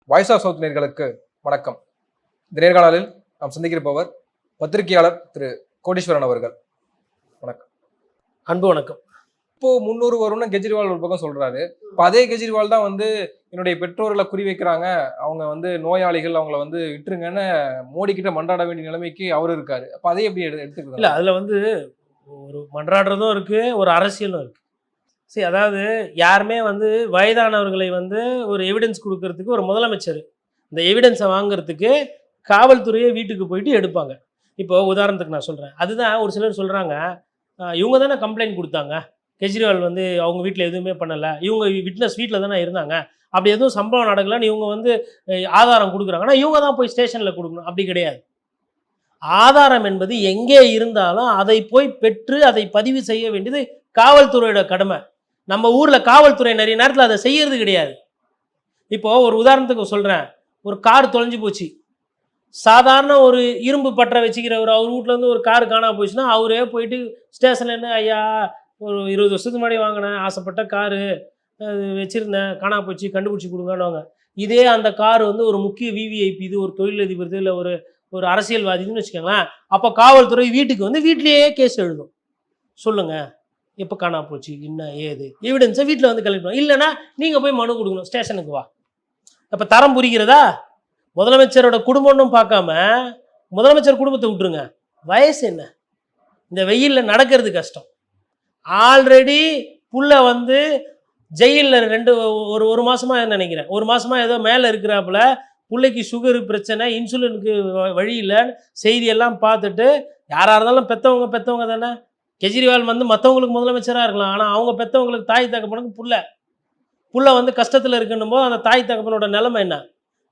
Voice of south நேயர்களுக்கு வணக்கம். இந்த நேர்காணலில் நாம் சந்திக்கிறப்பவர் பத்திரிகையாளர் திரு கோடீஸ்வரன் அவர்கள். வணக்கம். அன்பு வணக்கம். இப்போ 300 வரும்னு கெஜ்ரிவால் ஒரு பக்கம் சொல்றாரு. இப்போ அதே கெஜ்ரிவால் தான் என்னுடைய பெற்றோர்களை குறி வைக்கிறாங்க, அவங்க நோயாளிகள், அவங்கள விட்டுருங்கன்னு மோடி கிட்ட மன்றாட வேண்டிய நிலைமைக்கு அவர் இருக்காரு. அப்ப அதை எப்படி எடுத்துக்கிறது? இல்ல அதுல ஒரு மன்றாடுறதும் இருக்கு, ஒரு அரசியலும் இருக்கு. சரி, அதாவது யாருமே வயதானவர்களை ஒரு எவிடன்ஸ் கொடுக்கறதுக்கு ஒரு முதலமைச்சர் இந்த எவிடன்ஸை வாங்குறதுக்கு காவல்துறையை வீட்டுக்கு போயிட்டு எடுப்பாங்க. இப்போ உதாரணத்துக்கு நான் சொல்கிறேன், அதுதான் ஒரு சிலர் சொல்கிறாங்க, இவங்க தானே கம்ப்ளைண்ட் கொடுத்தாங்க, கெஜ்ரிவால் அவங்க வீட்டில் எதுவுமே பண்ணலை, இவங்க விட்னஸ் வீட்டில் தானே இருந்தாங்க, அப்படி எதுவும் சம்பவம் நடக்கலான்னு இவங்க ஆதாரம் கொடுக்குறாங்கன்னா இவங்க தான் போய் ஸ்டேஷனில் கொடுக்கணும். அப்படி கிடையாது. ஆதாரம் என்பது எங்கே இருந்தாலும் அதை போய் பெற்று அதை பதிவு செய்ய வேண்டியது காவல்துறையோட கடமை. நம்ம ஊரில் காவல்துறை நிறைய நேரத்தில் அதை செய்யறது கிடையாது. இப்போது ஒரு உதாரணத்துக்கு சொல்கிறேன், ஒரு கார் தொலைஞ்சு போச்சு, சாதாரண ஒரு இரும்பு பற்ற வச்சுக்கிறவர் அவர் வீட்டிலேருந்து ஒரு கார் காணாமல் போச்சுன்னா அவரே போயிட்டு ஸ்டேஷன்லேருந்து, ஐயா ஒரு 20 வருஷத்துக்கு முன்னாடி வாங்கினேன் ஆசைப்பட்ட காரு, வச்சுருந்தேன், காணாமல் போச்சு, கண்டுபிடிச்சி கொடுங்கன்னுவாங்க. இதே அந்த கார் ஒரு முக்கிய விவிஐபி, இது ஒரு தொழிலதிபர் இல்லை ஒரு அரசியல்வாதின்னு வச்சுக்கோங்களேன், அப்போ காவல்துறை வீட்டுக்கு வீட்லேயே கேஸ் எழுதும். சொல்லுங்கள் எப்போ காணாமல் போச்சு, என்ன ஏது எவிடன்ஸை வீட்டில் கலெக்ட் இல்லைன்னா நீங்கள் போய் மனு கொடுக்கணும், ஸ்டேஷனுக்கு வா. அப்போ தரம் புரிகிறதா? முதலமைச்சரோட குடும்பம்னு பார்க்காம முதலமைச்சர் குடும்பத்தை விட்டுருங்க, வயசு என்ன, இந்த வெயிலில் நடக்கிறது கஷ்டம். ஆல்ரெடி புள்ள ஜெயிலில் ஒரு மாதமாக நினைக்கிறேன், ஒரு மாதமாக ஏதோ மேலே இருக்கிறாப்புல, பிள்ளைக்கு சுகரு பிரச்சனை, இன்சுலினுக்கு வழி இல்லைன்னு செய்தியெல்லாம் பார்த்துட்டு, யாராக இருந்தாலும் பெற்றவங்க தானே. கெஜ்ரிவால் மற்றவங்களுக்கு முதலமைச்சராக இருக்கலாம், ஆனால் அவங்க பெற்றவங்களுக்கு தாய் தகப்பனுக்கு புள்ள கஷ்டத்தில் இருக்கணும் போது அந்த தாய் தகப்பனோட நிலைமை என்ன,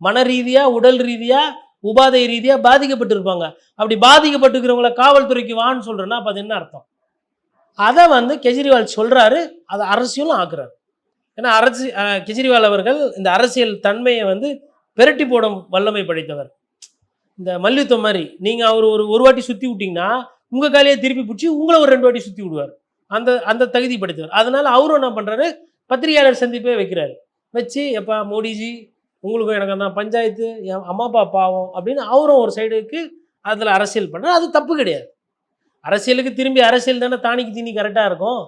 மன ரீதியாக உடல் ரீதியாக உபாதை ரீதியாக பாதிக்கப்பட்டிருப்பாங்க. அப்படி பாதிக்கப்பட்டுக்கிறவங்கள காவல்துறைக்கு வான்னு சொல்கிறேன்னா அப்போ அது என்ன அர்த்தம்? அதை கெஜ்ரிவால் சொல்கிறாரு, அதை அரசியலும் ஆக்குறாரு. ஏன்னா கெஜ்ரிவால் அவர்கள் இந்த அரசியல் தன்மையை பெரட்டி போடும் வல்லமை படைத்தவர். இந்த மல்யுத்தம் மாதிரி, நீங்கள் அவர் ஒரு வாட்டி சுற்றி விட்டிங்கன்னா உங்கள் காலையே திருப்பி பிடிச்சி உங்களை ஒரு 2 வாட்டி சுற்றி விடுவார், அந்த தகுதி படைத்தவர். அதனால் அவரும் என்ன பண்ணுறாரு, பத்திரிகையாளர் சந்திப்பே வைக்கிறாரு. வச்சு, எப்பா மோடிஜி உங்களுக்கும் எனக்கு தான் பஞ்சாயத்து, என் அம்மா அப்பா பாவம் அப்படின்னு அவரும் ஒரு சைடுக்கு அதில் அரசியல் பண்ணுறாரு. அது தப்பு கிடையாது. அரசியலுக்கு திரும்பி அரசியல் தானே தானிக்கு தீனி கரெக்டாக இருக்கும்.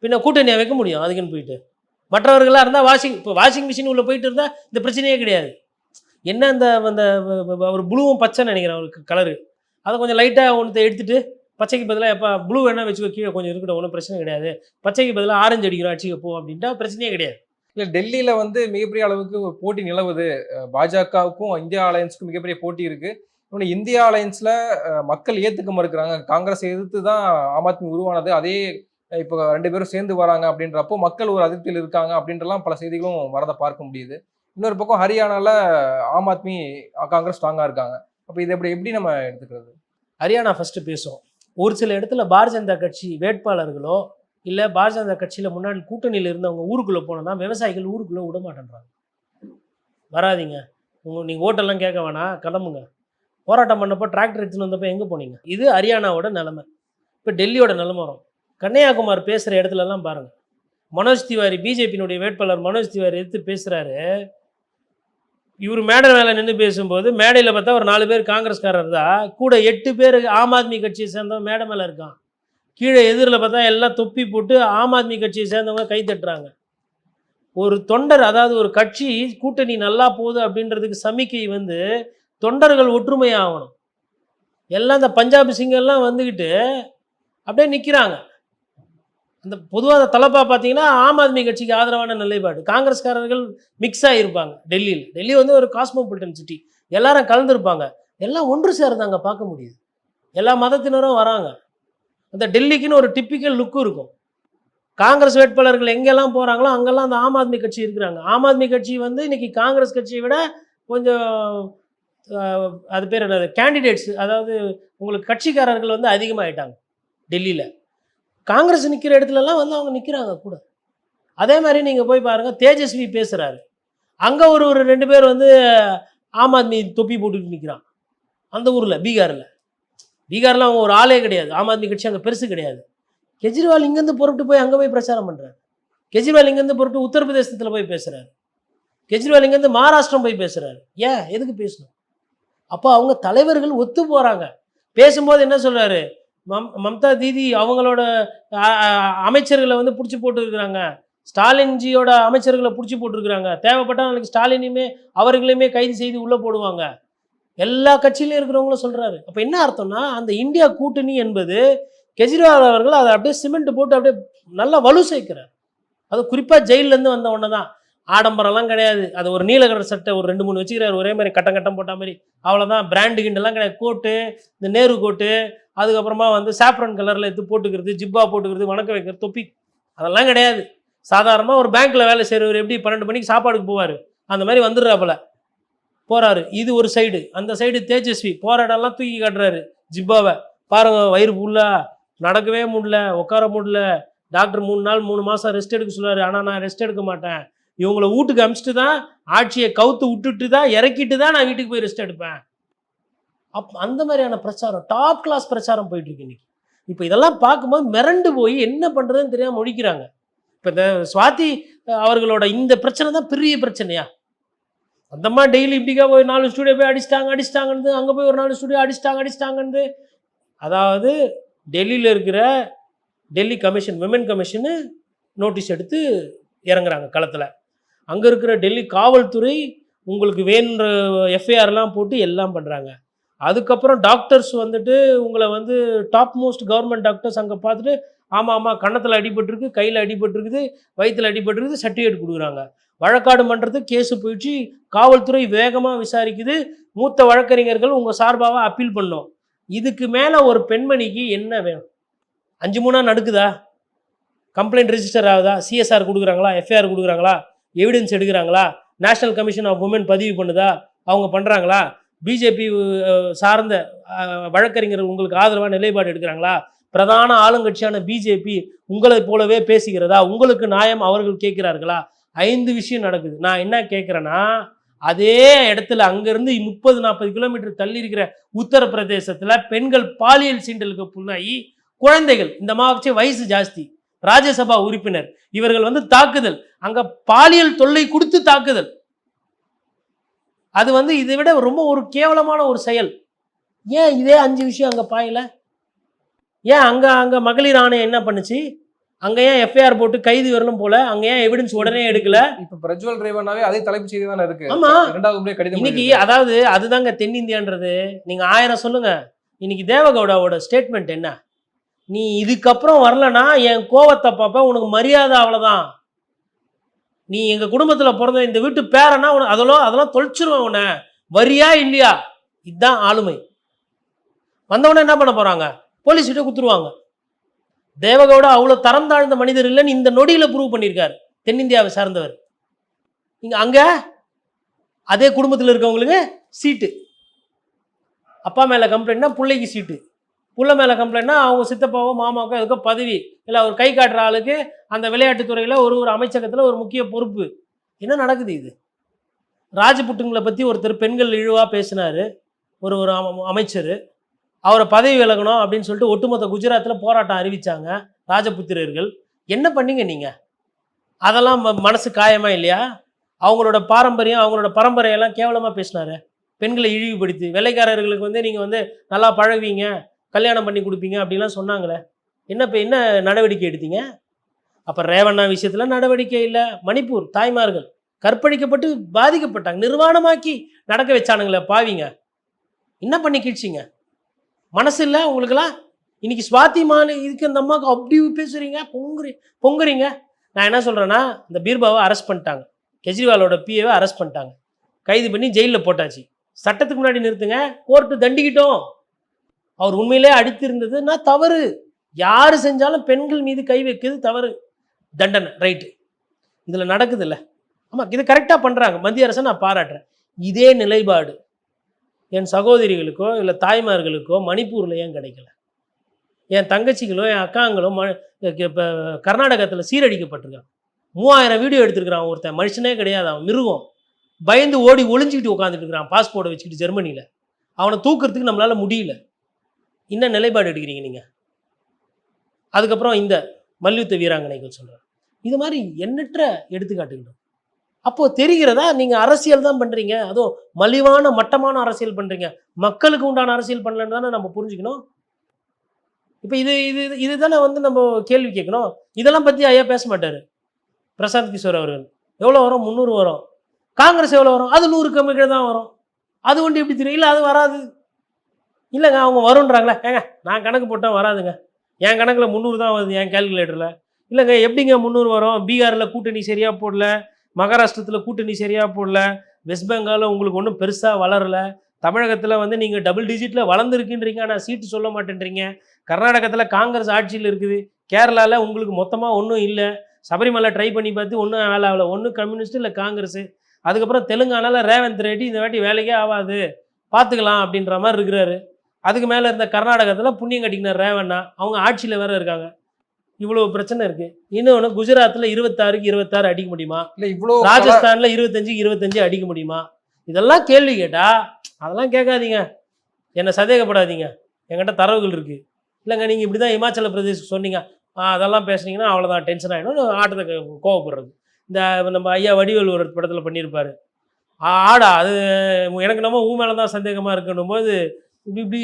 பின்ன கூட்டணியாக வைக்க முடியும் அதுக்குன்னு போயிட்டு. மற்றவர்களாக இருந்தால் வாஷிங் மிஷின் உள்ளே போயிட்டு இருந்தால் இந்த பிரச்சனையே கிடையாது. என்ன அந்த ஒரு ப்ளூவும் பச்சை நினைக்கிறேன் அவருக்கு கலரு, அதை கொஞ்சம் லைட்டாக ஒன்று எடுத்துகிட்டு பச்சைக்கு பதிலாக எப்போ ப்ளூ வேணால் வச்சுக்கோ, கீழே கொஞ்சம் இருக்கட்டும், ஒன்றும் பிரச்சனை கிடையாது, பச்சைக்கு பதிலாக ஆரஞ்சு அடிக்கிறோம் அடிச்சுக்க போ அப்படின்ட்டா பிரச்சனையே கிடையாது. இல்லை, டெல்லியில் மிகப்பெரிய அளவுக்கு ஒரு போட்டி நிலவுது. பாஜகவுக்கும் இந்தியா அலையன்ஸுக்கும் மிகப்பெரிய போட்டி இருக்குது. இன்னொன்று, இந்தியா அலையன்ஸில் மக்கள் ஏற்றுக்க மறுக்கிறாங்க. காங்கிரஸை எதிர்த்து தான் ஆம் ஆத்மி உருவானது, அதே இப்போ 2 பேரும் சேர்ந்து வராங்க அப்படின்றப்போ மக்கள் ஒரு அதிருப்தியில் இருக்காங்க அப்படின்றலாம் பல செய்திகளும் வரதை பார்க்க முடியுது. இன்னொரு பக்கம் ஹரியானாவில் ஆம் ஆத்மி காங்கிரஸ் ஸ்ட்ராங்காக இருக்காங்க. அப்போ இதை எப்படி நம்ம எடுத்துக்கிறது? ஹரியானா ஃபஸ்ட்டு பேசும். ஒரு சில இடத்துல பாரதிய ஜனதா கட்சி வேட்பாளர்களோ இல்லை பாரதிய ஜனதா கட்சியில் முன்னாடி கூட்டணியில் இருந்தவங்க ஊருக்குள்ளே போனோன்னா விவசாயிகள் ஊருக்குள்ளே விட மாட்டேன்றாங்க. வராதிங்க, நீங்கள் ஓட்டெல்லாம் கேட்க வேணாம், கிளம்புங்க. போராட்டம் பண்ணப்போ டிராக்டர் எடுத்துன்னு வந்தப்போ எங்கே போனீங்க? இது ஹரியானாவோட நிலைமை. இப்போ டெல்லியோட நிலைமை வரும். கன்னியாகுமார் பேசுகிற இடத்துலலாம் பாருங்கள், மனோஜ் திவாரி, பிஜேபியினுடைய வேட்பாளர் மனோஜ் திவாரி எடுத்து பேசுகிறாரு. இவர் மேடை மேலே நின்று பேசும்போது மேடையில் பார்த்தா ஒரு 4 பேர் காங்கிரஸ்காரர் தான், கூட 8 பேர் ஆம் ஆத்மி கட்சியை சேர்ந்தவங்க மேடை மேலே இருக்கான். கீழே எதிரில் பார்த்தா எல்லாம் தொப்பி போட்டு ஆம் ஆத்மி கட்சியை சேர்ந்தவங்க கை தட்டுறாங்க. ஒரு தொண்டர், அதாவது ஒரு கட்சி கூட்டணி நல்லா போகுது அப்படின்றதுக்கு சமிக்கை தொண்டர்கள் ஒற்றுமையாகணும். எல்லாம் இந்த பஞ்சாபி சிங்கெல்லாம் வந்துக்கிட்டு அப்படியே நிற்கிறாங்க. அந்த பொதுவாக தலப்பா பார்த்தீங்கன்னா ஆம் ஆத்மி கட்சிக்கு ஆதரவான நிலைப்பாடு, காங்கிரஸ்காரர்கள் மிக்ஸ் ஆகியிருப்பாங்க. டெல்லி ஒரு காஸ்மோபாலிட்டன் சிட்டி, எல்லாரும் கலந்துருப்பாங்க, எல்லாம் ஒன்று சேர்ந்தாங்க பார்க்க முடியுது. எல்லா மதத்தினரும் வராங்க. அந்த டெல்லிக்குன்னு ஒரு டிப்பிக்கல் லுக்கு இருக்கும். காங்கிரஸ் வேட்பாளர்கள் எங்கெல்லாம் போகிறாங்களோ அங்கெல்லாம் அந்த ஆம் ஆத்மி கட்சி இருக்கிறாங்க. ஆம் ஆத்மி கட்சி இன்றைக்கி காங்கிரஸ் கட்சியை விட கொஞ்சம் அது பேர் என்னது, கேண்டிடேட்ஸ், அதாவது உங்களுக்கு கட்சிக்காரர்கள் அதிகமாகிட்டாங்க டெல்லியில். காங்கிரஸ் நிற்கிற இடத்துலலாம் அவங்க நிற்கிறாங்க கூட. அதே மாதிரி நீங்கள் போய் பாருங்கள், தேஜஸ்வி பேசுகிறாரு, அங்கே ஒரு 2 பேர் ஆம் ஆத்மி தொப்பி போட்டுக்கிட்டு நிற்கிறான் அந்த ஊரில். பீகாரில் அவங்க ஒரு ஆளே கிடையாது, ஆம் ஆத்மி கட்சி அங்கே பெருசு கிடையாது. கெஜ்ரிவால் இங்கேருந்து புறப்பட்டு போய் அங்கே போய் பிரச்சாரம் பண்ணுறாரு. கெஜ்ரிவால் இங்கேருந்து புறப்பட்டு உத்தரப்பிரதேசத்தில் போய் பேசுகிறாரு. கெஜ்ரிவால் இங்கேருந்து மகாராஷ்டிரம் போய் பேசுகிறாரு. ஏன் எதுக்கு பேசணும்? அப்போ அவங்க தலைவர்கள் ஒத்து போகிறாங்க. பேசும்போது என்ன சொல்கிறாரு, மம்தா தீதி அவங்களோட அமைச்சர்களை வந்து பிடிச்சி போட்டுருக்குறாங்க, ஸ்டாலின்ஜியோட அமைச்சர்களை பிடிச்சி போட்டுருக்குறாங்க, தேவைப்பட்டால் நாளைக்கு ஸ்டாலினையுமே அவர்களையுமே கைது செய்து உள்ளே போடுவாங்க, எல்லா கட்சியிலையும் இருக்கிறவங்களும் சொல்கிறாரு. அப்போ என்ன அர்த்தம்னா, அந்த இந்தியா கூட்டணி என்பது கெஜ்ரிவால் அவர்கள் அதை அப்படியே சிமெண்ட் போட்டு அப்படியே நல்லா வலு சேர்க்கிறார். அது குறிப்பாக ஜெயிலேருந்து வந்த உடனே தான். ஆடம்பரம்லாம் கிடையாது. அது ஒரு நீல கலர் சட்டை ஒரு 2 3 வச்சுக்கிறாரு, ஒரே மாதிரி கட்டம் கட்டம் போட்ட மாதிரி, அவ்வளோதான். பிராண்டு கிண்டெல்லாம் கிடையாது. கோட்டு, இந்த நேரு கோட்டு, அதுக்கப்புறமா வந்து சாஃப்ரன் கலரில் எடுத்து போட்டுக்கிறது, ஜிப்பா போட்டுக்கிறது, வணக்க வைக்கிறது, தொப்பி, அதெல்லாம் கிடையாது. சாதாரணமாக ஒரு பேங்க்கில் வேலை செய்கிறவர் எப்படி 12 மணிக்கு சாப்பாடுக்கு போவார், அந்த மாதிரி வந்துடுறாப்புல போகிறாரு. இது ஒரு சைடு. அந்த சைடு தேஜஸ்வி போகிற இடம்லாம் தூக்கி காட்டுறாரு ஜிப்பாவை. பாருங்க, வயிறு ஃபுல்லாக, நடக்கவே முடியல, உட்கார முடியல, டாக்டர் 3 நாள் 3 மாதம் ரெஸ்ட் எடுக்க சொல்லுவார். ஆனால் நான் ரெஸ்ட் எடுக்க மாட்டேன், இவங்களை வீட்டுக்கு அமிச்சிட்டு தான், ஆட்சியை கவுத்து விட்டுட்டு தான், இறக்கிட்டு தான் நான் வீட்டுக்கு போய் ரெஸ்ட் எடுப்பேன். அந்த மாதிரியான பிரச்சாரம், டாப் கிளாஸ் பிரச்சாரம் போயிட்டு இருக்கு இன்னைக்கு. இப்போ இதெல்லாம் பார்க்கும்போது மிரண்டு போய் என்ன பண்ணுறதுன்னு தெரியாமல் முடிக்கிறாங்க. இப்போ இந்த சுவாதி அவர்களோட இந்த பிரச்சனை தான் பெரிய பிரச்சனையா? அந்தம்மா டெய்லி இப்படிக்கா போய் 4 ஸ்டூடியோ போய் அடிச்சிட்டாங்கன்னு, அங்கே போய் ஒரு 4 ஸ்டூடியோ அடிச்சிட்டாங்கன்னு. அதாவது டெல்லியில் இருக்கிற Delhi commission, women commission notice எடுத்து இறங்குறாங்க களத்தில். அங்கே இருக்கிற டெல்லி காவல்துறை உங்களுக்கு வேணுன்ற எஃப்ஐஆர்லாம் போட்டு எல்லாம் பண்ணுறாங்க. அதுக்கப்புறம் டாக்டர்ஸ் வந்துட்டு உங்களை வந்து டாப் மோஸ்ட் கவர்மெண்ட் டாக்டர்ஸ் அங்கே பார்த்துட்டு, ஆமாம் கன்னத்தில் அடிபட்டிருக்கு, கையில் அடிபட்டிருக்குது, வயிற்றில் அடிபட்டிருக்குது, சர்டிஃபிகேட் கொடுக்குறாங்க. வழக்காடு பண்ணுறதுக்கு கேஸு போயிடுச்சு, காவல்துறை வேகமாக விசாரிக்குது, மூத்த வழக்கறிஞர்கள் உங்கள் சார்பாக அப்பீல் பண்ணோம். இதுக்கு மேலே ஒரு பெண்மணிக்கு என்ன வேணும்? 5 நடக்குதா? கம்ப்ளைண்ட் ரெஜிஸ்டர் ஆகுதா? சிஎஸ்ஆர் கொடுக்குறாங்களா? எஃப்ஐஆர் கொடுக்குறாங்களா? எவிடன்ஸ் எடுக்கிறாங்களா? நேஷனல் கமிஷன் ஆஃப் உமன் பதிவு பண்ணுதா? அவங்க பண்ணுறாங்களா? பிஜேபி சார்ந்த வழக்கறிஞர்கள் உங்களுக்கு ஆதரவாக நிலைப்பாடு எடுக்கிறாங்களா? பிரதான ஆளுங்கட்சியான பிஜேபி உங்களை போலவே பேசுகிறதா? உங்களுக்கு நியாயம் அவர்கள் கேட்கிறார்களா? 5 விஷயம் நடக்குது. நான் என்ன கேட்குறேன்னா, அதே இடத்துல அங்கேருந்து 30-40 கிலோமீட்டர் தள்ளி இருக்கிற உத்தரப்பிரதேசத்தில் பெண்கள் பாலியல் சீண்டலுக்கு புண்ணாகி குழந்தைகள், இந்த மாவட்சி வயசு ஜாஸ்தி, ராஜ்யசபா உறுப்பினர், இவர்கள் வந்து தாக்குதல், அங்கே பாலியல் தொல்லை கொடுத்து தாக்குதல். அது வந்து இதை விட ரொம்ப ஒரு கேவலமான ஒரு செயல். ஏன் இதே 5 விஷயம் அங்கே பாயல? ஏன் அங்கே மகளிர் ஆணையம் என்ன பண்ணுச்சு? அங்கே ஏன் எஃப்ஐஆர் போட்டு கைது வரணும் போல? அங்கே ஏன் எவிடன்ஸ் உடனே எடுக்கல? இப்போ பிரஜ்வல் ரேவண்ணாவே அதே தலைப்பு செய்தி தானே இருக்கு. ஆமா, இரண்டாவது முறை கடிதம் இன்னைக்கு அதாவது அதுதாங்க தென்னிந்தியான்றது. நீங்க 1000 சொல்லுங்க, இன்னைக்கு தேவகவுடாவோட ஸ்டேட்மெண்ட் என்ன? நீ இதுக்கப்புறம் வரலன்னா என் கோவத்தை பார்ப்ப, உனக்கு மரியாதை அவ்வளோதான். நீ எங்க குடும்பத்துல பிறந்த இந்த வீட்டு பேரனா அதெல்லாம் தொலைச்சிருவேன் உன்னை, வரியா இல்லையா? இதுதான் ஆளுமை. வந்தவொடனே என்ன பண்ண போறாங்க? போலீஸ் கிட்ட குத்துருவாங்க. தேவகவுடா அவ்வளோ தரம் தாழ்ந்த மனிதர் இல்லைன்னு இந்த நொடியில் ப்ரூவ் பண்ணியிருக்காரு. தென்னிந்தியாவை சார்ந்தவர். இங்கே அங்கே அதே குடும்பத்தில் இருக்கவங்களுக்கு சீட்டு, அப்பா மேலே கம்ப்ளைண்ட்னா பிள்ளைக்கு சீட்டு, புள்ள மேலே கம்ப்ளைண்ட்னா அவங்க சித்தப்பாவோ மாமாவுக்கோ எதுக்கோ பதவி, இல்லை அவர் கை காட்டுற ஆளுக்கு அந்த விளையாட்டுத்துறையில் ஒரு அமைச்சகத்தில் ஒரு முக்கிய பொறுப்பு. என்ன நடக்குது இது? ராஜபுட்டுங்களை பற்றி ஒருத்தர் பெண்கள் இழிவாக பேசினார், ஒரு அமைச்சர். அவரை பதவி விலகணும் அப்படின்னு சொல்லிட்டு ஒட்டுமொத்த குஜராத்தில் போராட்டம் அறிவித்தாங்க ராஜபுத்திரர்கள். என்ன பண்ணீங்க நீங்கள்? அதெல்லாம் மனசு காயமா இல்லையா? அவங்களோட பாரம்பரியம், அவங்களோட பரம்பரையெல்லாம் கேவலமாக பேசினார். பெண்களை இழிவுபடுத்தி, வெள்ளைக்காரர்களுக்கு வந்து நீங்கள் வந்து நல்லா பழகுவீங்க, கல்யாணம் பண்ணி கொடுப்பீங்க அப்படின்லாம் சொன்னாங்களே. என்ன நடவடிக்கை எடுத்தீங்க? அப்போ ரேவண்ணா விஷயத்தில் நடவடிக்கை இல்லை. மணிப்பூர் தாய்மார்கள் கற்பழிக்கப்பட்டு பாதிக்கப்பட்டாங்க, நிர்வாணமாக்கி நடக்க வச்சானுங்களே பாவிங்க. என்ன பண்ணி கீழ்ச்சிங்க? மனசு இல்லை உங்களுக்கெல்லாம்? இன்னைக்கு ஸ்வாதி இதுக்கு அந்த அம்மாவுக்கு அப்படி பேசுறீங்க, பொங்குறீங்க. நான் என்ன சொல்கிறேன்னா, இந்த பீர்பாவை அரெஸ்ட் பண்ணிட்டாங்க, கெஜ்ரிவாலோட பிஏவை அரெஸ்ட் பண்ணிட்டாங்க, கைது பண்ணி ஜெயிலில் போட்டாச்சு. சட்டத்துக்கு முன்னாடி நிறுத்துங்க, கோர்ட்டு தண்டிக்கிட்டோம். அவர் உண்மையிலே அடித்திருந்ததுன்னா தவறு. யார் செஞ்சாலும் பெண்கள் மீது கை வைக்கிறது தவறு, தண்டனை, ரைட்டு. இதில் நடக்குது இல்லை? ஆமாம், இது கரெக்டாக பண்ணுறாங்க மத்திய அரசை, நான் பாராட்டுறேன். இதே நிலைப்பாடு என் சகோதரிகளுக்கோ இல்லை தாய்மார்களுக்கோ மணிப்பூரில் ஏன் கிடைக்கல? என் தங்கச்சிகளோ என் அக்காங்களோ இப்போ கர்நாடகத்தில் சீரடிக்கப்பட்டிருக்கான். 3000 வீடியோ எடுத்துருக்கிறான் ஒருத்தன். மனுஷனே கிடையாது, அவன் மிருகம். பயந்து ஓடி ஒளிஞ்சிக்கிட்டு உட்காந்துட்டு இருக்கிறான் பாஸ்போர்ட்டை வச்சுக்கிட்டு ஜெர்மனியில். அவனை தூக்கிறதுக்கு நம்மளால் முடியல. என்ன நிலைப்பாடு எடுக்கிறீங்க நீங்கள்? அதுக்கப்புறம் இந்த மல்யுத்த வீராங்கனைகள் சொல்கிறேன், இது மாதிரி எண்ணற்ற எடுத்துக்காட்டுகிட்டோம். அப்போ தெரிகிறதா நீங்கள் அரசியல் தான் பண்ணுறீங்க, அதுவும் மலிவான மட்டமான அரசியல் பண்ணுறீங்க, மக்களுக்கு உண்டான அரசியல் பண்ணலன்னு தானே நம்ம புரிஞ்சுக்கணும். இப்போ இது இது இதுதானே வந்து நம்ம கேள்வி கேட்கணும். இதெல்லாம் பற்றி ஐயா பேச மாட்டார் பிரசாந்த் கிஷோர் அவர்கள். எவ்வளோ வரும்? 300 வரும். காங்கிரஸ் எவ்வளோ வரும்? அது 100 கம்மிக்கு தான் வரும். அது ஒன்று எப்படி தெரியும்? இல்லை அது வராது. இல்லைங்க அவங்க வரும்ன்றாங்களே. ஏங்க நான் கணக்கு போட்டால் வராதுங்க, என் கணக்கில் 300 தான் வருது என் கேல்குலேட்டரில். இல்லைங்க எப்படிங்க 300 வரும்? பீகாரில் கூட்டணி சரியாக போடல, மகாராஷ்டிரத்தில் கூட்டணி சரியாக போடல, வெஸ்ட் பெங்காலில் உங்களுக்கு ஒன்றும் பெருசாக வளரல, தமிழகத்தில் வந்து நீங்கள் டபுள் டிஜிட்டில் வளர்ந்துருக்குன்றீங்க, ஆனால் சீட்டு சொல்ல மாட்டேன்றீங்க, கர்நாடகத்தில் காங்கிரஸ் ஆட்சியில் இருக்குது, கேரளாவில் உங்களுக்கு மொத்தமாக ஒன்றும் இல்லை, சபரிமலை ட்ரை பண்ணி பார்த்து ஒன்றும் வேலை ஆகலை, ஒன்று கம்யூனிஸ்ட் இல்லை காங்கிரஸு, அதுக்கப்புறம் தெலுங்கானாவில் ரேவந்த் ரெட்டி இந்த வாட்டி வேலைக்கே ஆகாது பார்த்துக்கலாம் அப்படின்ற மாதிரி இருக்கிறாரு. அதுக்கு மேலே இருந்த கர்நாடகத்தில் புண்ணியம் கட்டிக்கினார் ரேவண்ணா, அவங்க ஆட்சியில் வேறு இருக்காங்க. இவ்வளோ பிரச்சனை இருக்குது. இன்னொன்று குஜராத்தில் 26க்கு 26 அடிக்க முடியுமா? இல்லை இவ்வளோ ராஜஸ்தானில் 25க்கு 25 அடிக்க முடியுமா? இதெல்லாம் கேள்வி கேட்டால் அதெல்லாம் கேட்காதீங்க, என்னை சந்தேகப்படாதீங்க, என்கிட்ட தரவுகள் இருக்குது. இல்லைங்க நீங்கள் இப்படி தான் இமாச்சல பிரதேஷ் சொன்னீங்க, அதெல்லாம் பேசுனீங்கன்னா அவ்வளோதான் டென்ஷன் ஆகிடும், ஆட்டத்தை கோவப்படுறது. இந்த நம்ம ஐயா வடிவேல் ஒரு படத்தில் பண்ணியிருப்பார், ஆடா அது எனக்கு நம்ம ஊ மேலே தான் சந்தேகமாக இருக்கணும் போது இப்படி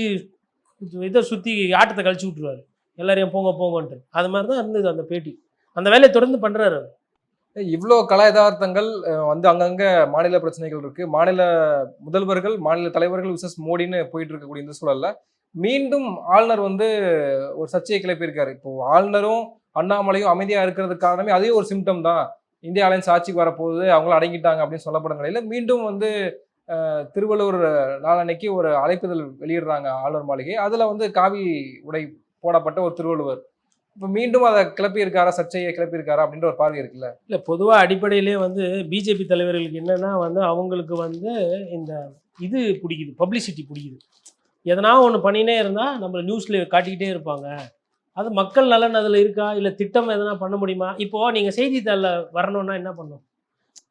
இதை சுற்றி ஆட்டத்தை கழிச்சு விட்ருவார், எல்லாரையும் போங்க போங்கன்ட்டு. அது மாதிரி தான் இருந்தது அந்த பேட்டி. அந்த வேலையை தொடர்ந்து பண்ணுறாரு. இவ்வளோ கல யதார்த்தங்கள் வந்து அங்கங்கே மாநில பிரச்சனைகள் இருக்கு, மாநில முதல்வர்கள் மாநில தலைவர்கள் விசஸ் மோடின்னு போயிட்டு இருக்கக்கூடிய இந்த சூழல்ல மீண்டும் ஆளுநர் வந்து ஒரு சர்ச்சையை கிளப்பியிருக்காரு. இப்போ ஆளுநரும் அண்ணாமலையும் அமைதியா இருக்கிறதுக்கு காரணமே அதே ஒரு சிம்டம் தான், இந்தியா அலையன்ஸ் ஆட்சிக்கு வரப்போகுது, அவங்களும் அடங்கிட்டாங்க அப்படின்னு சொல்லப்படும் நிலையில மீண்டும் வந்து திருவள்ளூர் நாளன்னைக்கு ஒரு அழைப்புதல் வெளியிடுறாங்க ஆளுநர் மாளிகை. அதுல வந்து காவி உடை போடப்பட்ட ஒரு திருவள்ளுவர் இப்போ மீண்டும் அதை கிளப்பியிருக்காரா, சர்ச்சையை கிளப்பியிருக்காரா அப்படின்ற ஒரு பார்வை இருக்குல்ல. இல்லை பொதுவாக அடிப்படையிலே வந்து பிஜேபி தலைவர்களுக்கு என்னென்னா வந்து அவங்களுக்கு வந்து இந்த இது பிடிக்குது, பப்ளிசிட்டி பிடிக்குது. எதனா ஒன்று பண்ணினே இருந்தால் நம்மளை நியூஸில் காட்டிக்கிட்டே இருப்பாங்க. அது மக்கள் நலன் அதில் இருக்கா, இல்லை திட்டம் எதனா பண்ண முடியுமா? இப்போது நீங்கள் செய்தித்தாளில் வரணுன்னா என்ன பண்ணணும்?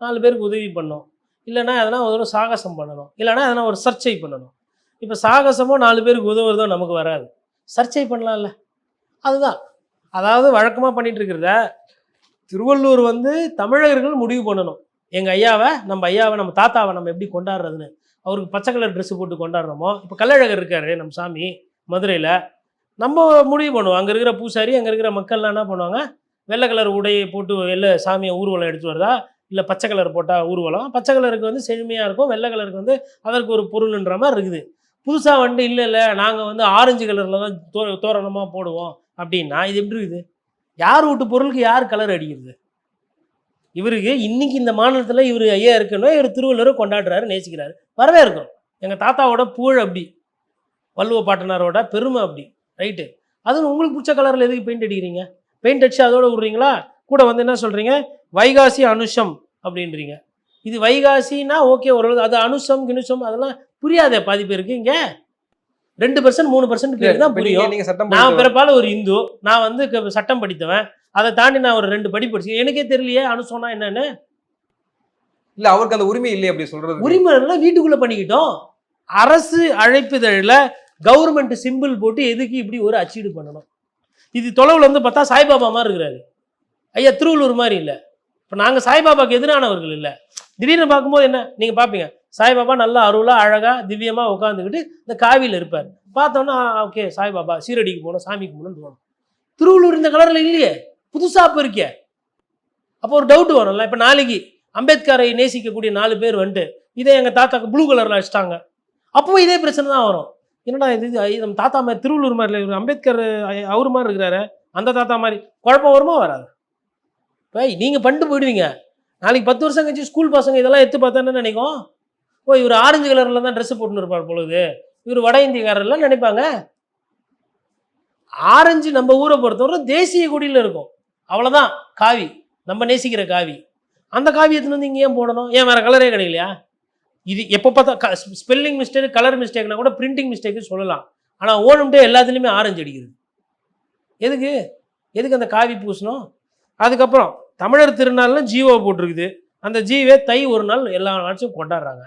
4 பேருக்கு உதவி பண்ணணும், இல்லைனா எதனா ஒரு சாகசம் பண்ணணும், இல்லைனா எதனா ஒரு சர்ச்சை பண்ணணும். இப்போ சாகசமோ 4 பேருக்கு உதவுறதோ நமக்கு வராது, சர்ச்சை பண்ணலாம்ல, அதுதான். அதாவது வழக்கமாக பண்ணிகிட்டு இருக்கிறத திருவள்ளூர் வந்து தமிழர்கள் முடிவு பண்ணணும். எங்கள் ஐயாவை நம்ம தாத்தாவை நம்ம எப்படி கொண்டாடுறதுன்னு. அவருக்கு பச்சை கலர் ட்ரெஸ்ஸு போட்டு கொண்டாடுறோமோ, இப்போ கள்ளழகர் இருக்கார் நம்ம சாமி மதுரையில், நம்ம முடிவு பண்ணுவோம். அங்கே இருக்கிற பூசாரி, அங்கே இருக்கிற மக்கள்லாம் என்ன பண்ணுவாங்க, வெள்ளை கலர் உடையை போட்டு வெள்ளை சாமியை ஊர்வலம் எடுத்து வருதா, இல்லை பச்சை கலர் போட்டால் ஊர்வலம். பச்சை கலருக்கு வந்து செழுமையாக இருக்கும், வெள்ளை கலருக்கு வந்து அதற்கு ஒரு பொருள்ன்ற மாதிரி இருக்குது. புதுசாக வந்து இல்லை நாங்கள் வந்து ஆரஞ்சு கலரில் தான் தோரணமாக போடுவோம் அப்படின்னா இது எப்படி இருக்குது? யார் வீட்டு பொருளுக்கு யார் கலர் அடிக்கிறது? இவருக்கு இன்னைக்கு இந்த மாநிலத்தில் இவர் ஐயா இருக்கணும், இவர் திருவள்ளுவரை கொண்டாடுறாரு, நேசிக்கிறாரு, வரவே இருக்கும். எங்கள் தாத்தாவோட புகழ் அப்படி, வள்ளுவ பாட்டனாரோட பெருமை அப்படி, ரைட்டு. அதுவும் உங்களுக்கு பிடிச்ச கலரில் எதுக்கு பெயிண்ட் அடிக்கிறீங்க? பெயிண்ட் அடிச்சு அதோட விட்றீங்களா? கூட வந்து என்ன சொல்கிறீங்க, வைகாசி அனுஷம் அப்படின்றீங்க. இது வைகாசின்னா ஓகே ஓரளவு, அது அனுஷம் கினுஷம் அதெல்லாம் புரியாதே பாதி பேருக்கு. இங்கே 2% 3% பேருக்கு தான் புரியும். நான் பிறப்பால ஒரு இந்து, நான் வந்து சட்டம் படித்தவன், அதை தாண்டி நான் ஒரு 2 படி படிச்சு எனக்கே தெரியலையே அனுசோனா என்னன்னு. இல்ல அவருக்கு அந்த உரிமை இல்லையே அப்படி சொல்றது. உரிமை வீட்டுக்குள்ள பண்ணிக்கிட்டோம். அரசு அழைப்புதழில் கவர்மெண்ட் சிம்பிள் போட்டு எதுக்கு இப்படி ஒரு அச்சீடு பண்ணணும்? இது தொலைவில் வந்து பார்த்தா சாய்பாபா மாதிரி இருக்கிறாரு ஐயா, திருவள்ளூர் மாதிரி இல்லை. இப்போ நாங்கள் சாய்பாபாவுக்கு எதிரானவர்கள் இல்லை. திடீர்னு பார்க்கும்போது என்ன நீங்கள் பார்ப்பீங்க, சாய்பாபா நல்லா அருளாக அழகாக திவ்யமாக உட்காந்துக்கிட்டு இந்த காவியில் இருப்பார். பார்த்தோன்னா ஓகே சாய்பாபா சீரடிக்கு போகணும், சாமிக்கு போகணும்னு தோணும். திருவள்ளூர் இந்த கலரில் இல்லையே, புதுசாக இப்போ இருக்கே. அப்போ ஒரு டவுட் வரும்ல. இப்போ நாளைக்கு அம்பேத்கரை நேசிக்கக்கூடிய 4 பேர் வந்துட்டு இதே எங்கள் தாத்தாக்கு ப்ளூ கலரில் வச்சுட்டாங்க, அப்போ இதே பிரச்சனை தான் வரும். என்னடா இது நம்ம தாத்தா மாதிரி திருவள்ளூர் மாதிரி இல்லை, அம்பேத்கர் அவர் மாதிரி இருக்கிறாரு, அந்த தாத்தா மாதிரி. குழப்பம் வருமா வராது? இப்போ நீங்கள் பண்ணிட்டு போயிடுவீங்க. நாளைக்கு 10 வருஷம் கழிச்சு ஸ்கூல் பசங்க இதெல்லாம் எடுத்து பார்த்தா என்ன நினைக்கும், ஓ இவர் ஆரஞ்சு கலரில் தான் ட்ரெஸ்ஸு போட்டுன்னு இருப்பார் பொழுது, இவர் வட இந்தியக்காரர்லாம் நினைப்பாங்க. ஆரஞ்சு நம்ம ஊரை பொறுத்தவரை தேசிய கொடியில் இருக்கும், அவ்வளோதான். காவி நம்ம நேசிக்கிற காவி, அந்த காவியத்தில் வந்து இங்கே ஏன் போடணும்? ஏன் வேறு கலரே கிடைக்கலையா? இது எப்போ பார்த்தா ஸ்பெல்லிங் மிஸ்டேக் கலர் மிஸ்டேக்னா கூட பிரிண்டிங் மிஸ்டேக்கு சொல்லலாம். ஆனால் ஓணும்ட்டே எல்லாத்துலேயுமே ஆரஞ்சு அடிக்கிறது எதுக்கு அந்த காவி பூசணும்? அதுக்கப்புறம் தமிழர் திருநாள்லாம் ஜீவோ போட்டிருக்குது, அந்த ஜீவே தை ஒரு நாள் எல்லா நாட்டும் கொண்டாடுறாங்க.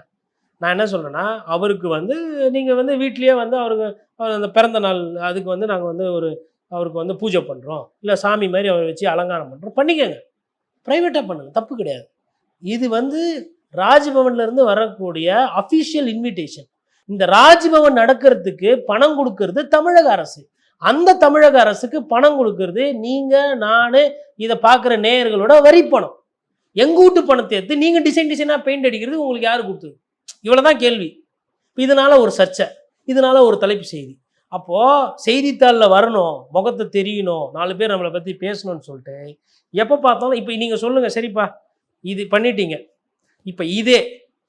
நான் என்ன சொல்கிறேன்னா, அவருக்கு வந்து நீங்கள் வந்து வீட்லேயே வந்து அவருக்கு அந்த பிறந்த நாள் அதுக்கு வந்து நாங்கள் வந்து அவருக்கு வந்து பூஜை பண்ணுறோம், இல்லை சாமி மாதிரி அவரை வச்சு அலங்காரம் பண்ணுறோம், பண்ணிக்கோங்க, ப்ரைவேட்டாக பண்ணுங்கள், தப்பு கிடையாது. இது வந்து ராஜ்பவன்ல இருந்து வரக்கூடிய அஃபிஷியல் இன்விடேஷன். இந்த ராஜ்பவன் நடக்கிறதுக்கு பணம் கொடுக்கறது தமிழக அரசு. அந்த தமிழக அரசுக்கு பணம் கொடுக்கறது நீங்க, நானு, இதை பார்க்குற நேயர்களோட வரி பணம். எங்க வீட்டு பணத்தை எடுத்து நீங்க டிசைனா பெயிண்ட் அடிக்கிறது உங்களுக்கு யாரு கொடுத்தது? இவ்வளவுதான் கேள்வி. இதனால ஒரு சர்ச்சை, இதனால ஒரு தலைப்பு செய்தி. அப்போ செய்தித்தாளில் வரணும், முகத்தை தெரியணும், 4 பேர் நம்மளை பத்தி பேசணும்னு சொல்லிட்டு எப்போ பார்த்தாலும் இப்போ நீங்க சொல்லுங்க, சரிப்பா இது பண்ணிட்டீங்க, இப்போ இதே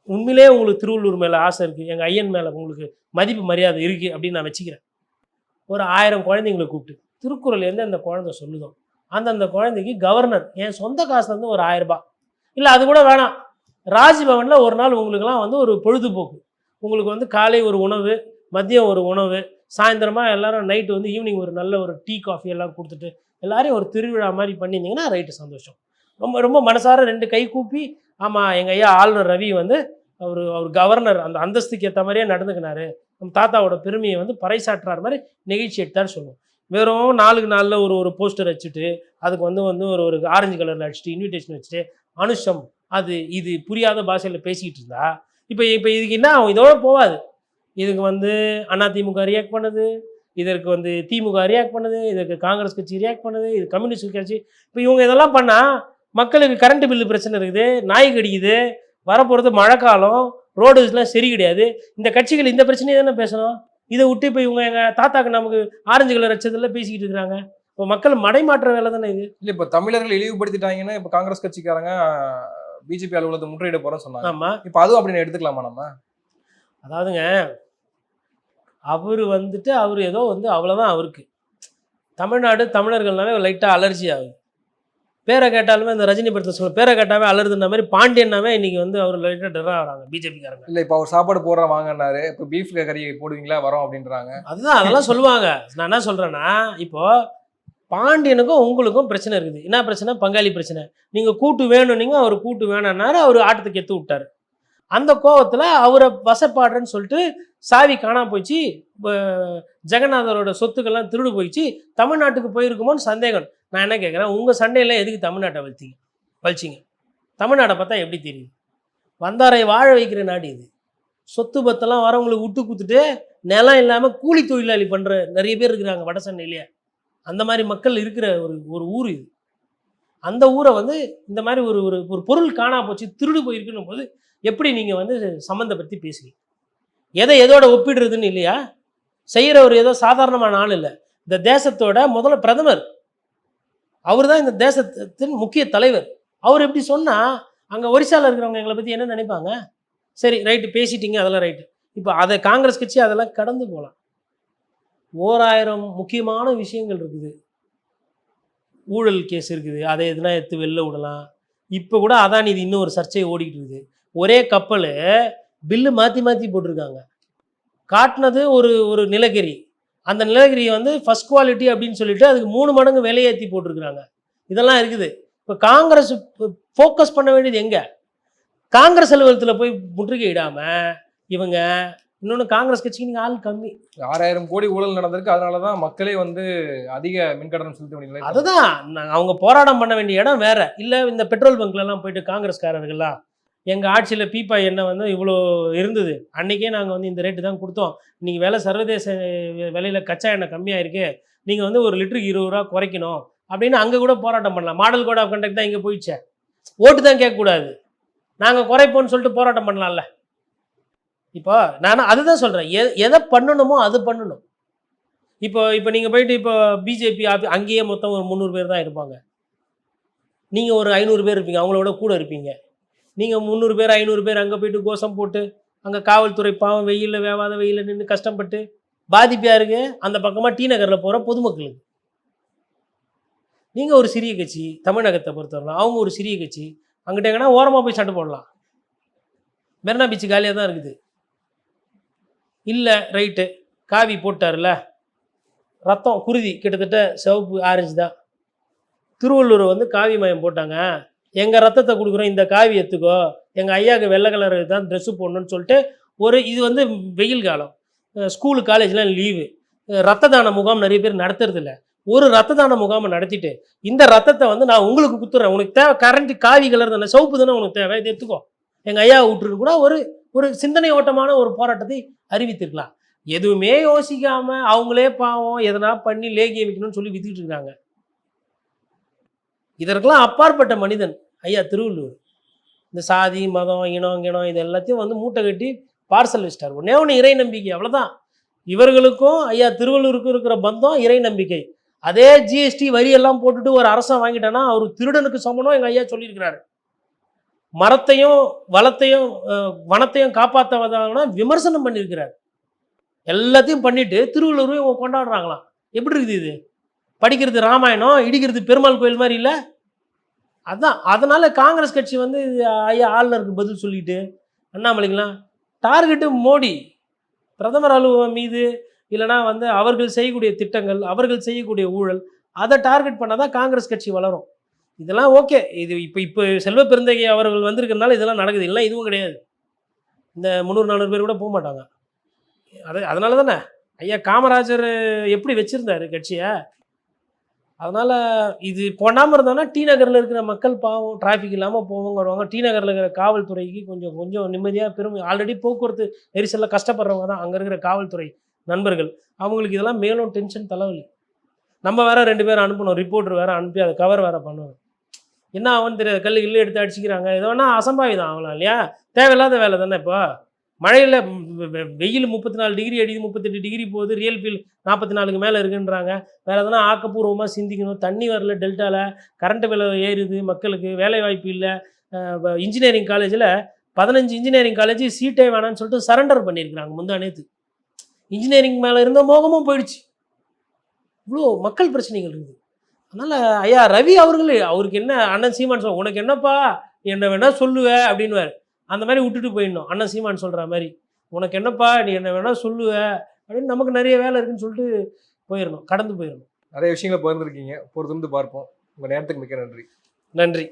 உண்மையிலே உங்களுக்கு திருவள்ளூர் மேலே ஆசை இருக்குது, எங்கள் ஐயன் மேலே உங்களுக்கு மதிப்பு மரியாதை இருக்குது அப்படின்னு நான் வச்சுக்கிறேன். ஒரு 1000 குழந்தைங்களை கூப்பிட்டு திருக்குறள் எந்தெந்த குழந்தை சொல்லுதோ அந்தந்த குழந்தைக்கு கவர்னர் என் சொந்த காசுலேருந்து ஒரு 1000 ரூபாய், இல்லை அது கூட வேணாம், ராஜ்பவனில் ஒரு நாள் உங்களுக்கெல்லாம் வந்து ஒரு பொழுதுபோக்கு, உங்களுக்கு வந்து காலை ஒரு உணவு, மதியம் ஒரு உணவு, சாயந்தரமாக எல்லாரும் நைட்டு வந்து ஈவினிங் ஒரு நல்ல ஒரு டீ காஃபி எல்லாம் கொடுத்துட்டு எல்லாரையும் ஒரு திருவிழா மாதிரி பண்ணியிருந்தீங்கன்னா ரைட்டு, சந்தோஷம். ரொம்ப ரொம்ப மனசார 2 கை கூப்பி, ஆமாம் எங்கள் ஐயா ஆளுநர் ரவி வந்து அவர் கவர்னர் அந்த அந்தஸ்துக்கு ஏற்ற மாதிரியே நடந்துக்கினாரு, நம்ம தாத்தாவோட பெருமையை வந்து பறைசாற்றுற மாதிரி நிகழ்ச்சி எடுத்தான்னு சொல்லுவோம். வெறும் 4 நாளில் ஒரு போஸ்டர் வச்சுட்டு அதுக்கு வந்து ஒரு ஆரஞ்சு கலரில் அடிச்சுட்டு இன்விடேஷன் வச்சுட்டு அனுஷம் அது இது புரியாத பாஷையில் பேசிக்கிட்டு இருந்தா இப்போ இதுக்கு என்ன இதோட போகாது. இதுக்கு வந்து அதிமுக ரியாக்ட் பண்ணுது, இதற்கு வந்து திமுக ரியாக்ட் பண்ணுது, இதற்கு காங்கிரஸ் கட்சி ரியாக்ட் பண்ணுது, இது கம்யூனிஸ்ட் கட்சி. இப்போ இவங்க இதெல்லாம் பண்ணால் மக்களுக்கு கரண்ட் பில்லு பிரச்சனை இருக்குது, நாய் கடிக்குது, வரப்போகிறது மழைக்காலம், ரோடுலாம் சரி கிடையாது. இந்த கட்சிகள் இந்த பிரச்சனையை தானே பேசணும். இதை விட்டு இப்போ இவங்க எங்கள் தாத்தாக்கு நமக்கு ஆரஞ்சு கலர் வச்சதெல்லாம் பேசிக்கிட்டு இருக்கிறாங்க. இப்போ மக்கள் மடைமாற்ற வேலை தானே இது. இல்லை இப்போ தமிழர்கள் இழிவுபடுத்திட்டாங்கன்னா இப்போ காங்கிரஸ் கட்சிக்காரங்க பிஜேபி அலுவலகத்தை முற்றுகையிட போகிறோன்னு சொன்னாங்க. ஆமாம், இப்போ அதுவும் அப்படின்னு எடுத்துக்கலாமா நம்ம? அதாவதுங்க அவர் வந்துட்டு அவர் ஏதோ வந்து அவ்வளோதான், அவருக்கு தமிழ்நாடு தமிழர்கள்னாவே லைட்டாக அலர்ஜி ஆகுது. பேரை கேட்டாலுமே இந்த ரஜினி படத்தை சொல்ல பேரை கேட்டாவே அலருதுன்ற மாதிரி பாண்டியன்னாவே இன்னைக்கு வந்து அவர் லைட்டாக டெரா ஆகிறாங்க பிஜேபிக்காரங்க. இல்லை இப்போ அவர் சாப்பாடு போடுற வாங்கினாரு, இப்போ பீஃப் கறி போடுவீங்களா வரோம் அப்படின்றாங்க. அதுதான் அதெல்லாம் சொல்லுவாங்க. நான் என்ன சொல்கிறேன்னா, இப்போ பாண்டியனுக்கும் உங்களுக்கும் பிரச்சனை இருக்குது. என்ன பிரச்சனை? பங்காளி பிரச்சனை. நீங்கள் கூட்டு வேணும்னீங்க, அவர் கூட்டு வேணும்னாரு, அவர் ஆட்டத்துக்கு எத்து விட்டார். அந்த கோவத்தில் அவரை வசப்பாடுறேன்னு சொல்லிட்டு சாவி காணாம போயிடுச்சு, ஜெகநாதரோட சொத்துக்கள்லாம் திருடு போயிடுச்சு, தமிழ்நாட்டுக்கு போயிருக்குமோன்னு சந்தேகம். நான் என்ன கேட்குறேன், உங்கள் சண்டையில் எதுக்கு தமிழ்நாட்டை வலிச்சிங்க? தமிழ்நாட்டை பார்த்தா எப்படி தெரியுது? வந்தாரை வாழ வைக்கிற நாடு இது. சொத்து பத்தெல்லாம் வரவங்களுக்கு விட்டு கொடுத்துட்டு நிலம் இல்லாமல் கூலி தொழிலாளி பண்ணுற நிறைய பேர் இருக்கிறாங்க வட சென்னையிலேயே. அந்த மாதிரி மக்கள் இருக்கிற ஒரு ஊர் இது. அந்த ஊரை வந்து இந்த மாதிரி ஒரு பொருள் காணா போச்சு, திருடு போயிருக்குன்னும் போது எப்படி நீங்கள் வந்து சம்மந்தப்படுத்தி பேசுவீங்க? எதோட ஒப்பிடுறதுன்னு இல்லையா? செய்கிறவர் ஏதோ சாதாரணமான ஆள் இல்லை, இந்த தேசத்தோட முதல்ல பிரதமர், அவர் தான் இந்த தேசத்தின் முக்கிய தலைவர். அவர் எப்படி சொன்னால் அங்கே ஒரிசாவில் இருக்கிறவங்க எங்களை பற்றி என்ன நினைப்பாங்க? சரி ரைட்டு, பேசிட்டீங்க, அதெல்லாம் ரைட்டு. இப்போ அதை காங்கிரஸ் கட்சி அதெல்லாம் கடந்து போகலாம். 1000 முக்கியமான விஷயங்கள் இருக்குது, ஊழல் கேஸ் இருக்குது, அதை எதுனா எடுத்து வெளில விடலாம். இப்போ கூட அதான் இது இன்னும் ஒரு சர்ச்சை ஓடிக்கிட்டு இருக்குது. ஒரே கப்பல் பில்லு மாற்றி போட்டிருக்காங்க. காட்டினது ஒரு நிலக்கரி, அந்த நிலக்கரியை வந்து ஃபஸ்ட் குவாலிட்டி அப்படின்னு சொல்லிட்டு அதுக்கு 3 மடங்கு விலையேற்றி போட்டிருக்கிறாங்க. இதெல்லாம் இருக்குது. இப்போ காங்கிரஸ் ஃபோக்கஸ் பண்ண வேண்டியது எங்கே? காங்கிரஸ் அலுவலகத்தில் போய் முற்றுகையிடாமல் இவங்க இன்னொன்று காங்கிரஸ் கட்சிக்கு நீங்கள் ஆள் கம்மி. 6000 கோடி ஊழல் நடந்திருக்கு, அதனால தான் மக்களே வந்து அதிக மின்கட்டணம் செலுத்த வேண்டிய. அதுதான் அவங்க போராட்டம் பண்ண வேண்டிய இடம் வேற இல்லை. இந்த பெட்ரோல் பங்க்லலாம் போயிட்டு காங்கிரஸ்காரர்கள்லாம் எங்கள் ஆட்சியில் பீப்பா எண்ணெய் வந்து இவ்வளோ இருந்தது, அன்றைக்கே நாங்கள் வந்து இந்த ரேட்டு தான் கொடுத்தோம், நீங்கள் விலை சர்வதேச விலையில் கச்சா எண்ணெய் கம்மியாக இருக்குது, நீங்கள் வந்து ஒரு லிட்டருக்கு 20 ரூபா குறைக்கணும் அப்படின்னு அங்கே கூட போராட்டம் பண்ணலாம். மாடல் கோட் ஆஃப் கண்டக்ட் தான் இங்கே போயிடுச்சே, ஓட்டு தான் கேட்கக்கூடாது, நாங்கள் குறைப்போன்னு சொல்லிட்டு போராட்டம் பண்ணலாம்ல. இப்போ நான் அதுதான் சொல்கிறேன், எதை பண்ணணுமோ அது பண்ணணும். இப்போ நீங்கள் போயிட்டு இப்போ பிஜேபி அங்கேயே மொத்தம் ஒரு 300 பேர் தான் இருப்பாங்க, நீங்கள் ஒரு 500 பேர் இருப்பீங்க, அவங்களோட கூட இருப்பீங்க. நீங்கள் 300 பேர் 500 பேர் அங்கே போயிட்டு கோஷம் போட்டு அங்கே காவல்துறை பாவம் வெயிலில் வேவாத வெயிலில் நின்று கஷ்டப்பட்டு பாதிப்பு யாருக்கு? அந்த பக்கமாக டி நகரில் போகிற பொதுமக்களுக்கு. நீங்கள் ஒரு சிறிய கட்சி, தமிழகத்தை பொறுத்தவரை அவங்க ஒரு சிறிய கட்சி, அங்கிட்ட எங்கன்னா ஓரமாக போய் சண்டை போடலாம். மெரினா பீச்சு காலியாக தான் இருக்குது. இல்லை ரைட்டு, காவி போட்டார்ல, ரத்தம் குருதி கிட்டத்தட்ட சிவப்பு ஆரஞ்சு தான். திருவள்ளூர் வந்து காவி மயம் போட்டாங்க, எங்கள் ரத்தத்தை கொடுக்குறோம், இந்த காவி எடுத்துக்கோ, எங்கள் ஐயாவுக்கு வெள்ளை கலர் தான் ட்ரெஸ்ஸு போடணும்னு சொல்லிட்டு இது வந்து வெயில் காலம், ஸ்கூலு காலேஜ்லாம் லீவு, ரத்த தான முகாம் நிறைய பேர் நடத்துறதில்ல. ஒரு ரத்த தான முகாமை நடத்திட்டு இந்த ரத்தத்தை வந்து நான் உங்களுக்கு குத்துறேன், உனக்கு தேவை கரண்ட் காவி கலர் தானே, சிவப்பு தானே உனக்கு தேவை, இதை எடுத்துக்கோ, எங்க ஐயா விட்டுருக்கு கூட ஒரு ஒரு சிந்தனை ஓட்டமான ஒரு போராட்டத்தை அறிவித்திருக்கலாம். எதுவுமே யோசிக்காம அவங்களே பாவம் எதனா பண்ணி லேகியம் வைக்கணும்னு சொல்லி வித்துட்டு இருக்காங்க. இதற்கெல்லாம் அப்பாற்பட்ட மனிதன் ஐயா திருவள்ளுவர். இந்த சாதி மதம் இனம் கிணம் இது எல்லாத்தையும் வந்து மூட்டை கட்டி பார்சல் வச்சிட்டார். ஒன்னே ஒன்று இறை நம்பிக்கை, அவ்வளோதான். இவர்களுக்கும் ஐயா திருவள்ளுவருக்கும் இருக்கிற பந்தம் இறை நம்பிக்கை. அதே ஜிஎஸ்டி வரி எல்லாம் போட்டுட்டு ஒரு அரசன் வாங்கிட்டானா அவர் திருடனுக்கு சமனம் எங்க ஐயா சொல்லியிருக்கிறாரு. மரத்தையும் வளத்தையும் வனத்தையும் காப்பாற்றாதவனா விமர்சனம் பண்ணியிருக்கிறார். எல்லாத்தையும் பண்ணிட்டு திருவள்ளுவரையும் கொண்டாடுறாங்களாம். எப்படி இருக்குது இது? படிக்கிறது ராமாயணம், இடிக்கிறது பெருமாள் கோயில் மாதிரி இல்லை? அதான் அதனால காங்கிரஸ் கட்சி வந்து ஐயா ஆளுநருக்கு பதில் சொல்லிட்டு அண்ணாமலைங்களாம் டார்கெட்டு மோடி பிரதமர் அலுவலகம் மீது, இல்லைனா வந்து அவர்கள் செய்யக்கூடிய திட்டங்கள், அவர்கள் செய்யக்கூடிய ஊழல், அதை டார்கெட் பண்ணாதான் காங்கிரஸ் கட்சி வளரும். இதெல்லாம் ஓகே. இது இப்போ செல்வ பெருந்தகை அவர்கள் வந்திருக்கிறதுனால இதெல்லாம் நடக்குது. இல்லை இதுவும் கிடையாது. இந்த 300-400 பேர் கூட போக மாட்டாங்க. அதனால தானே ஐயா காமராஜர் எப்படி வச்சுருந்தார் கட்சியை. அதனால் இது பண்ணாமல் இருந்தாங்கன்னா டி நகரில் இருக்கிற மக்கள் பாவம் டிராஃபிக் இல்லாமல் போவாங்க வருவாங்க. டி நகரில் இருக்கிற காவல்துறைக்கு கொஞ்சம் நிம்மதியாக ஆல்ரெடி போக்குவரத்து நெரிசலில் கஷ்டப்படுறவங்க தான் அங்கே இருக்கிற காவல்துறை நண்பர்கள். அவங்களுக்கு இதெல்லாம் மேலும் டென்ஷன் தலைவலி. நம்ம வேற 2 பேர் அனுப்பணும், ரிப்போர்ட்டர் வேறு அனுப்பி அதை கவர் வேறு பண்ணணும். என்ன ஆகும்னு தெரியாது, கல்லு எடுத்து அடிச்சுக்கிறாங்க. எது வேணால் அசம்பாவிதம் ஆகலாம் இல்லையா? தேவையில்லாத வேலை தானே. இப்போ மழையில் வெயில் 34 டிகிரி அடிக்குது, 38 டிகிரி போகுது, ரியல் ஃபீல் 44க்கு மேலே இருக்குன்றாங்க. வேறு எதனா ஆக்கப்பூர்வமாக சிந்திக்கணும். தண்ணி வரல, டெல்டாவில் கரண்ட் விலை ஏறுது, மக்களுக்கு வேலை வாய்ப்பு இல்லை. இன்ஜினியரிங் காலேஜில் 15 இன்ஜினியரிங் காலேஜ் சீட்டே வேணான்னு சொல்லிட்டு சரண்டர் பண்ணியிருக்கிறாங்க முந்தா நேற்று. இன்ஜினியரிங் மேலே இருந்த மோகமும் போயிடுச்சு. இவ்வளோ மக்கள் பிரச்சனைகள் இருக்குது. அதனால் ஐயா ரவி அவருக்கு என்ன அண்ணன் சீமான் உனக்கு என்னப்பா என்ன வேணால் சொல்லுவ அப்படின்வார். அந்த மாதிரி விட்டுட்டு போயிடணும். அண்ணன் சீமான் சொல்கிற மாதிரி உனக்கு என்னப்பா நீ என்ன வேணால் சொல்லுவ அப்படின்னு, நமக்கு நிறைய வேலை இருக்குன்னு சொல்லிட்டு போயிடணும், கடந்து போயிடணும். நிறைய விஷயங்களை பகிர்ந்துருக்கீங்க. பொறுத்திருந்து பார்ப்போம். உங்கள் நேரத்துக்கு மிக்க நன்றி. நன்றி.